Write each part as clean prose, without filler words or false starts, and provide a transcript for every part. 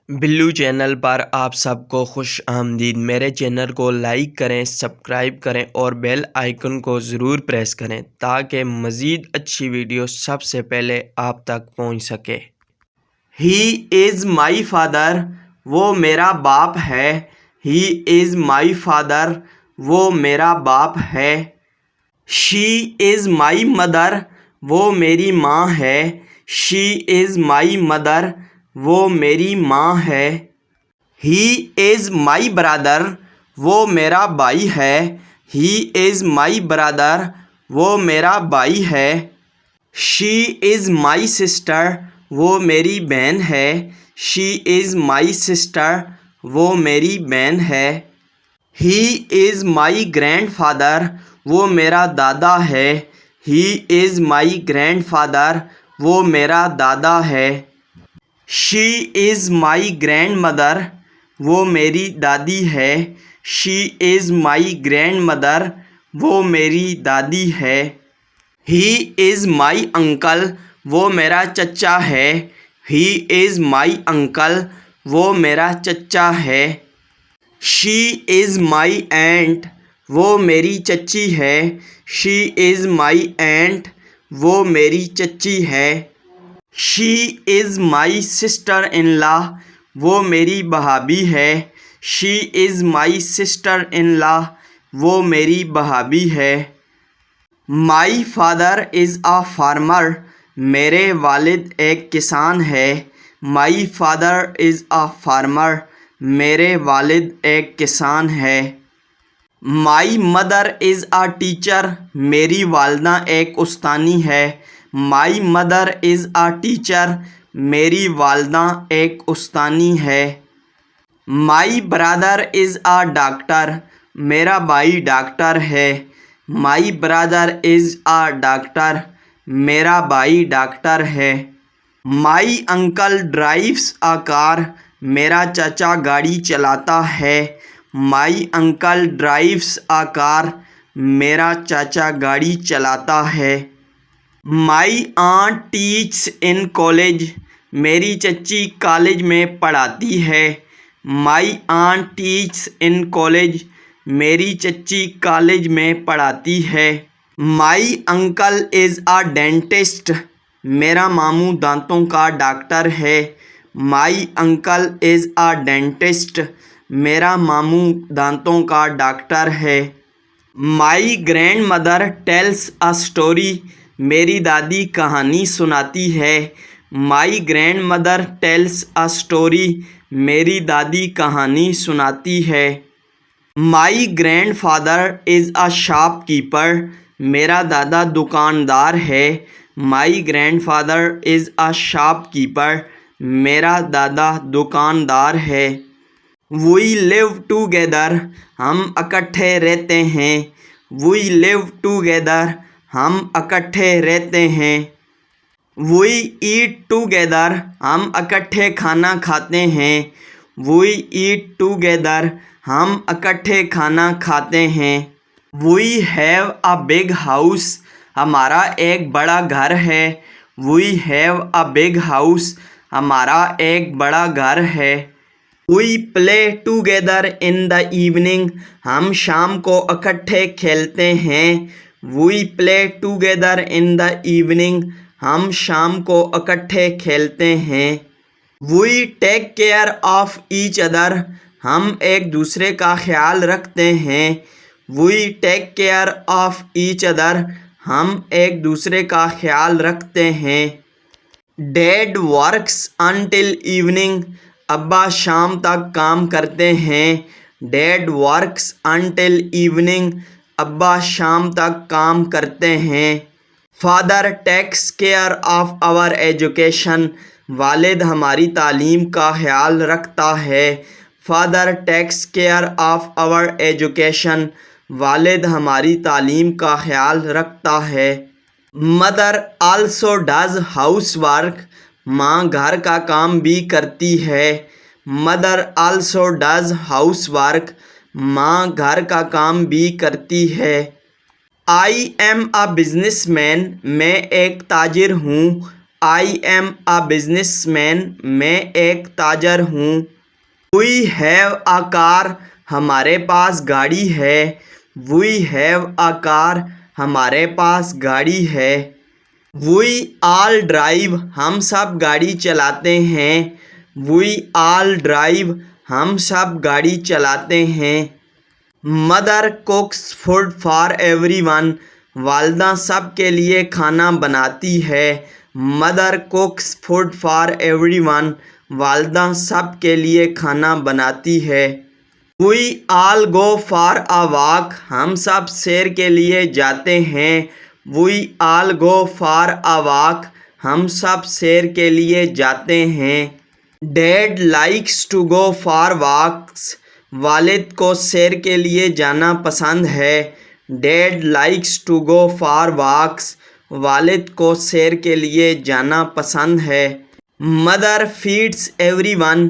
Billu channel पर आप सबको खुश आमदीद। मेरे चैनल को लाइक करें, सब्सक्राइब करें और बेल आइकन को ज़रूर प्रेस करें ताकि मज़ीद अच्छी वीडियो सबसे पहले आप तक पहुंच सके। ही इज़ माई फादर, वो मेरा बाप है। ही इज़ माई फादर, वो मेरा बाप है। शी इज़ माई मदर, वो मेरी माँ है। शी इज़ माई मदर, वो मेरी माँ है। ही इज़ माई ब्रदर, वो मेरा भाई है। ही इज़ माई ब्रदर, वो मेरा भाई है। शी इज़ माई सिस्टर, वो मेरी बहन है। शी इज़ माई सिस्टर, वो मेरी बहन है। ही इज़ माई ग्रैंडफादर, वो मेरा दादा है। ही इज़ माई ग्रैंडफादर, वो मेरा दादा है। She is my grand mother, वो मेरी दादी है। She is my grand mother, वो मेरी दादी है। ही इज़ माई अंकल, वो मेरा चचा है। ही इज़ माई अंकल, वो मेरा चचा है। शी इज़ माई एंट, वो मेरी चची है। शी इज़ माई एंट, वो मेरी चची है। She is my sister in law, वो मेरी भाभी है। She is my sister in law, वो मेरी भाभी है। My father is a farmer, मेरे वालिद एक किसान है। My father is a farmer, मेरे वालिद एक किसान है। My mother is a teacher, मेरी वालदा एक उस्तानी है। My mother is a teacher, मेरी वालदा एक उस्तानी है। My brother is a doctor, मेरा भाई डॉक्टर है। My brother is a doctor, मेरा भाई डॉक्टर है। My uncle drives a car, मेरा चाचा गाड़ी चलाता है। My uncle drives a car, मेरा चाचा गाड़ी चलाता है। माई आंट टीच्स इन कॉलेज, मेरी चची कॉलेज में पढ़ाती है। माई आंट टीच्स इन कॉलेज, मेरी चची कॉलेज में पढ़ाती है। My uncle is a dentist, मेरा मामू दांतों का डॉक्टर है। My uncle is a dentist, मेरा मामू दांतों का डॉक्टर है। My grand mother tells a story, मेरी दादी कहानी सुनाती है। My grand mother tells a story, मेरी दादी कहानी सुनाती है। My grand father is a shopkeeper, मेरा दादा दुकानदार है। My grand father is a shopkeeper, मेरा दादा दुकानदार है। वी लिव टूगेदर, हम इकट्ठे रहते हैं। वी लिव टूगेदर, हम इकट्ठे रहते हैं। वी ईट टूगेदर, हम इकट्ठे खाना खाते हैं। वी ईट टूगेदर, हम इकट्ठे खाना खाते हैं। We have a big house, हमारा एक बड़ा घर है। We have a big house, हमारा एक बड़ा घर है। We play together in the evening, हम शाम को इकट्ठे खेलते हैं। We play together in the evening, हम शाम को इकट्ठे खेलते हैं। We take care of each other, हम एक दूसरे का ख्याल रखते हैं। We take care of each other, हम एक दूसरे का ख्याल रखते हैं। डैड वर्क्स अनटिल इवनिंग, अब्बा शाम तक काम करते हैं। डैड वर्क्स अनटिल इवनिंग, अब्बा शाम तक काम करते हैं। Father takes care of our education, वालिद हमारी तालीम का ख्याल रखता है। Father takes care of our education, वालिद हमारी तालीम का ख्याल रखता है। Mother also does house work, माँ घर का काम भी करती है। Mother also does house work, माँ घर का काम भी करती है। आई एम अ बिजनेसमैन, मैं एक ताजिर हूँ। आई एम अ बिजनेसमैन, मैं एक ताजर हूँ। वी हैव अ कार, हमारे पास गाड़ी है। वी हैव अ कार, हमारे पास गाड़ी है। वी ऑल ड्राइव, हम सब गाड़ी चलाते हैं। वी ऑल ड्राइव, हम सब गाड़ी चलाते हैं। Mother cooks food for everyone, वालदा सब के लिए खाना बनाती है। Mother cooks food for everyone, वालदा सब के लिए खाना बनाती है। We all go for a walk, हम सब सैर के लिए जाते हैं। We all go for a walk, हम सब सैर के लिए जाते हैं। Dad likes to go for walks, वालिद को सैर के लिए जाना पसंद है। Dad likes to go for walks, वालिद को सैर के लिए जाना पसंद है। मदर फीड्स एवरीवन,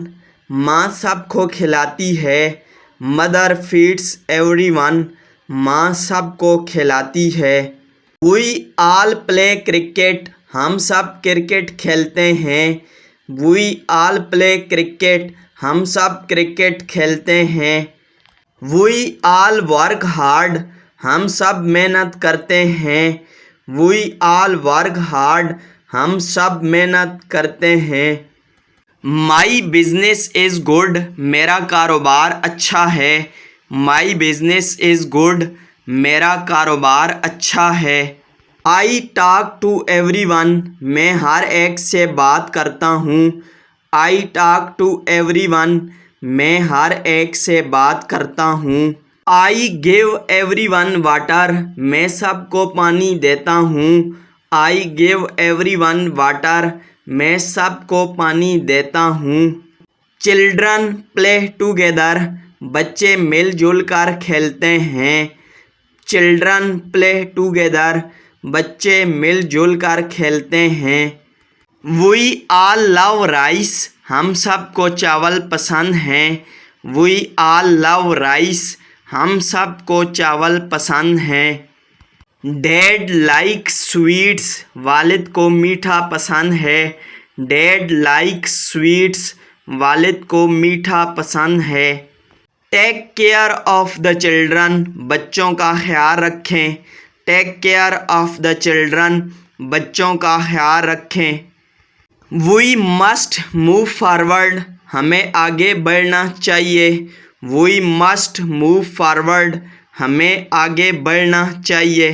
माँ सबको खिलाती है। मदर फीड्स एवरीवन, माँ सबको खिलाती है। वी ऑल प्ले क्रिकेट, हम सब क्रिकेट खेलते हैं। वी ऑल प्ले क्रिकेट, हम सब क्रिकेट खेलते हैं। वी ऑल वर्क हार्ड, हम सब मेहनत करते हैं। वी ऑल वर्क हार्ड, हम सब मेहनत करते हैं। माई बिजनेस इज़ गुड, मेरा कारोबार अच्छा है। माई बिजनेस इज़ गुड, मेरा कारोबार अच्छा है। आई टॉक टू एवरीवन, मैं हर एक से बात करता हूँ। आई टॉक टू एवरीवन, मैं हर एक से बात करता हूँ। आई गिव एवरीवन वाटर, मैं सबको पानी देता हूँ। आई गिव एवरीवन वाटर, मैं सबको पानी देता हूँ। चिल्ड्रन प्ले टुगेदर, बच्चे मिलजुल कर खेलते हैं। चिल्ड्रन प्ले टुगेदर, बच्चे मिलजुल कर खेलते हैं। वी ऑल लव राइस, हम सबको चावल पसंद हैं। वी ऑल लव राइस, हम सबको चावल पसंद हैं। डैड लाइक स्वीट्स, वालिद को मीठा पसंद है। डैड लाइक स्वीट्स, वालिद को मीठा पसंद है। Take care of the children, बच्चों का ख्याल रखें। Take care of the children, बच्चों का ख्याल रखें। वी मस्ट मूव फॉरवर्ड, हमें आगे बढ़ना चाहिए। वी मस्ट मूव फॉरवर्ड, हमें आगे बढ़ना चाहिए।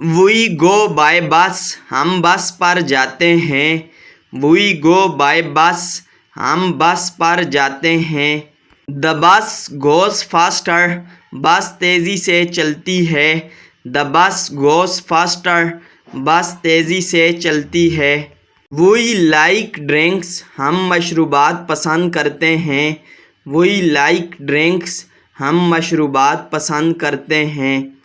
वी गो बाय बस, हम बस पर जाते हैं। वी गो बाय बस, हम बस पर जाते हैं। द बस गोज़ फास्टर, बस तेज़ी से चलती है। द बस गोज़ फास्टर, बस तेज़ी से चलती है। वी लाइक ड्रिंक्स, हम मशरूबात पसंद करते हैं। वी लाइक ड्रिंक्स, हम मशरूबात पसंद करते हैं।